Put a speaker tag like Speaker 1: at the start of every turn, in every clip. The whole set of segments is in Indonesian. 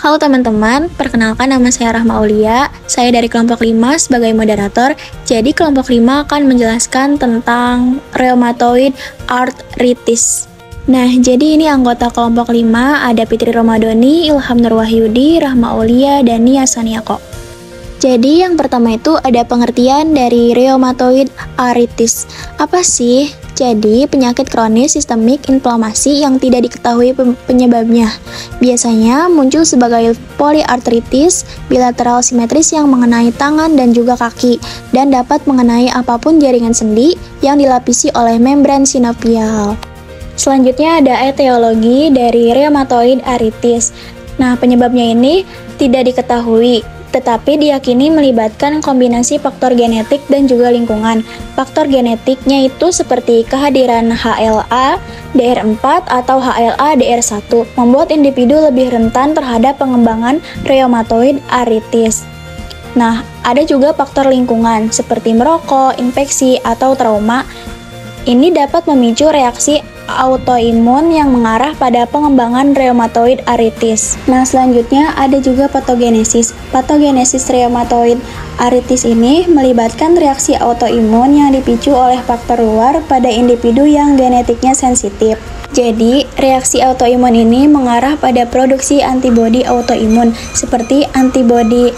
Speaker 1: Halo teman-teman, perkenalkan nama saya Rahma Aulia. Saya dari kelompok 5 sebagai moderator. Jadi kelompok 5 akan menjelaskan tentang rheumatoid arthritis. Nah, jadi ini anggota kelompok 5 ada Fitri Romadoni, Ilham Nurwahyudi, Rahma Aulia, dan Nia Saniako. Jadi yang pertama itu ada pengertian dari rheumatoid arthritis. Apa sih? Jadi, penyakit kronis sistemik inflamasi yang tidak diketahui penyebabnya. Biasanya muncul sebagai poliartritis bilateral simetris yang mengenai tangan dan juga kaki, dan dapat mengenai apapun jaringan sendi yang dilapisi oleh membran sinovial. Selanjutnya ada etiologi dari rheumatoid arthritis. Nah, penyebabnya ini tidak diketahui, tetapi diyakini melibatkan kombinasi faktor genetik dan juga lingkungan. Faktor genetiknya itu seperti kehadiran HLA DR4 atau HLA DR1, membuat individu lebih rentan terhadap pengembangan rheumatoid arthritis. Nah, ada juga faktor lingkungan seperti merokok, infeksi, atau trauma. Ini dapat memicu reaksi autoimun yang mengarah pada pengembangan rheumatoid arthritis. Nah, selanjutnya ada juga patogenesis. Patogenesis rheumatoid arthritis ini melibatkan reaksi autoimun yang dipicu oleh faktor luar pada individu yang genetiknya sensitif. Jadi, reaksi autoimun ini mengarah pada produksi antibodi autoimun seperti antibodi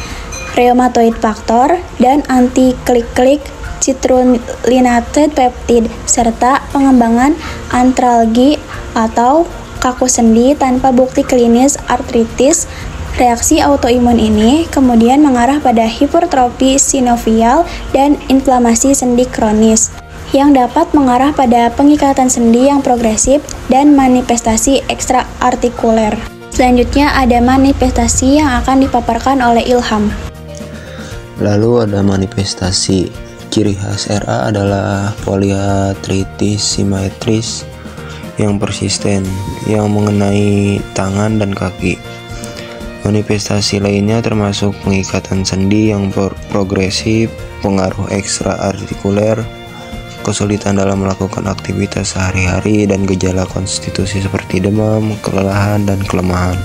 Speaker 1: rheumatoid factor dan anti-klik-klik citrullinate peptide, serta pengembangan antralgi atau kaku sendi tanpa bukti klinis artritis. Reaksi autoimun ini kemudian mengarah pada hipertrofi sinovial dan inflamasi sendi kronis, yang dapat mengarah pada pengikatan sendi yang progresif dan manifestasi ekstraartikuler. Selanjutnya ada manifestasi yang akan dipaparkan oleh Ilham.
Speaker 2: Lalu ada manifestasi. Ciri khas RA adalah poliartritis simetris yang persisten, yang mengenai tangan dan kaki. Manifestasi lainnya termasuk pengikatan sendi yang progresif, pengaruh ekstraartikuler, kesulitan dalam melakukan aktivitas sehari-hari, dan gejala konstitusi seperti demam, kelelahan, dan kelemahan.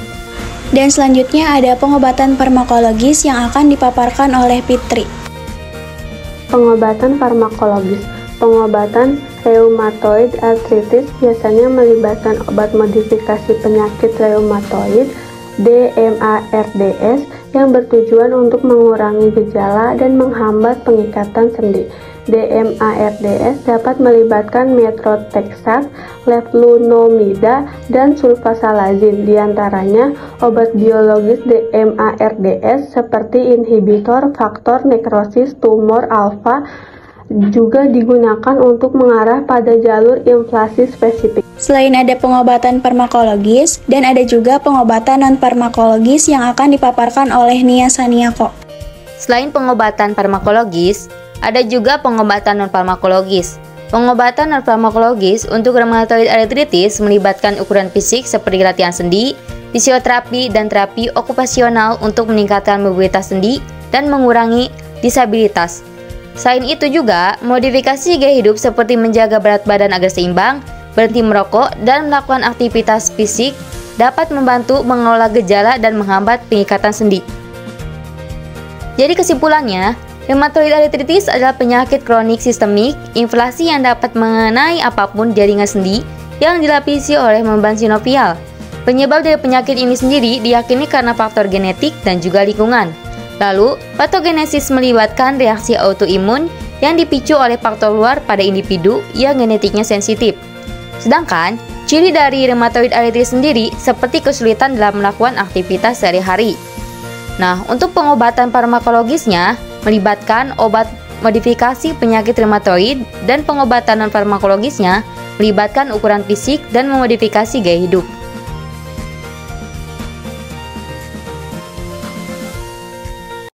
Speaker 1: Dan selanjutnya ada pengobatan farmakologis yang akan dipaparkan oleh Fitri.
Speaker 3: Pengobatan farmakologis. Pengobatan rheumatoid arthritis biasanya melibatkan obat modifikasi penyakit rheumatoid DMARDS yang bertujuan untuk mengurangi gejala dan menghambat pengikatan sendi. DMARDS dapat melibatkan methotrexate, leflunomida, dan sulfasalazin. Di antaranya, obat biologis DMARDS seperti inhibitor faktor nekrosis tumor alfa juga digunakan untuk mengarah pada jalur inflasi spesifik.
Speaker 1: Selain ada pengobatan farmakologis, dan ada juga pengobatan non-farmakologis yang akan dipaparkan oleh Nia Saniako.
Speaker 4: Selain pengobatan farmakologis, ada juga pengobatan non-farmakologis. Pengobatan non-farmakologis untuk rheumatoid arthritis melibatkan ukuran fisik seperti latihan sendi, fisioterapi, dan terapi okupasional untuk meningkatkan mobilitas sendi dan mengurangi disabilitas. Selain itu juga, modifikasi gaya hidup seperti menjaga berat badan agar seimbang, berhenti merokok, dan melakukan aktivitas fisik dapat membantu mengelola gejala dan menghambat pengikatan sendi. Jadi kesimpulannya, rheumatoid arthritis adalah penyakit kronik sistemik inflamasi yang dapat mengenai apapun jaringan sendi yang dilapisi oleh membran sinovial. Penyebab dari penyakit ini sendiri diyakini karena faktor genetik dan juga lingkungan. Lalu, patogenesis melibatkan reaksi autoimun yang dipicu oleh faktor luar pada individu yang genetiknya sensitif. Sedangkan, ciri dari rheumatoid arthritis sendiri seperti kesulitan dalam melakukan aktivitas sehari-hari. Nah, untuk pengobatan farmakologisnya melibatkan obat modifikasi penyakit rheumatoid, dan pengobatan non-farmakologisnya melibatkan ukuran fisik dan memodifikasi gaya hidup.